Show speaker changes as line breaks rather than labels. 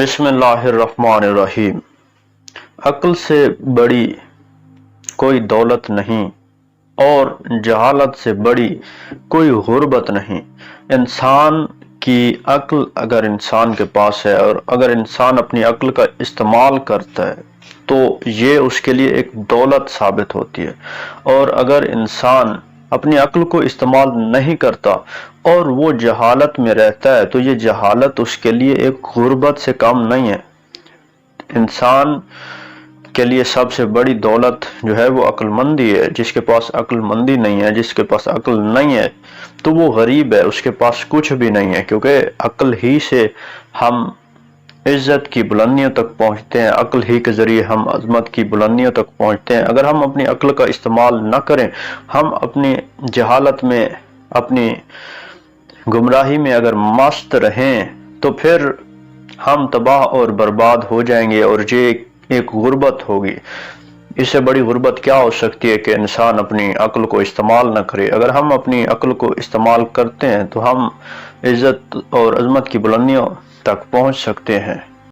بسم اللہ الرحمن الرحیم۔ عقل سے بڑی کوئی دولت نہیں اور جہالت سے بڑی کوئی غربت نہیں۔ انسان کی عقل اگر انسان کے پاس ہے اور اگر انسان اپنی عقل کا استعمال کرتا ہے تو یہ اس کے لیے ایک دولت ثابت ہوتی ہے، اور اگر انسان اپنی عقل کو استعمال نہیں کرتا اور وہ جہالت میں رہتا ہے تو یہ جہالت اس کے لیے ایک غربت سے کم نہیں ہے۔ انسان کے لیے سب سے بڑی دولت جو ہے وہ عقل مندی ہے۔ جس کے پاس عقل مندی نہیں ہے، جس کے پاس عقل نہیں ہے تو وہ غریب ہے، اس کے پاس کچھ بھی نہیں ہے، کیونکہ عقل ہی سے ہم عزت کی بلندیوں تک پہنچتے ہیں، عقل ہی کے ذریعے ہم عظمت کی بلندیوں تک پہنچتے ہیں۔ اگر ہم اپنی عقل کا استعمال نہ کریں، ہم اپنی جہالت میں، اپنی گمراہی میں اگر مست رہیں تو پھر ہم تباہ اور برباد ہو جائیں گے، اور یہ ایک غربت ہوگی۔ اس سے بڑی غربت کیا ہو سکتی ہے کہ انسان اپنی عقل کو استعمال نہ کرے۔ اگر ہم اپنی عقل کو استعمال کرتے ہیں تو ہم عزت اور عظمت کی بلندیوں تک پہنچ سکتے ہیں۔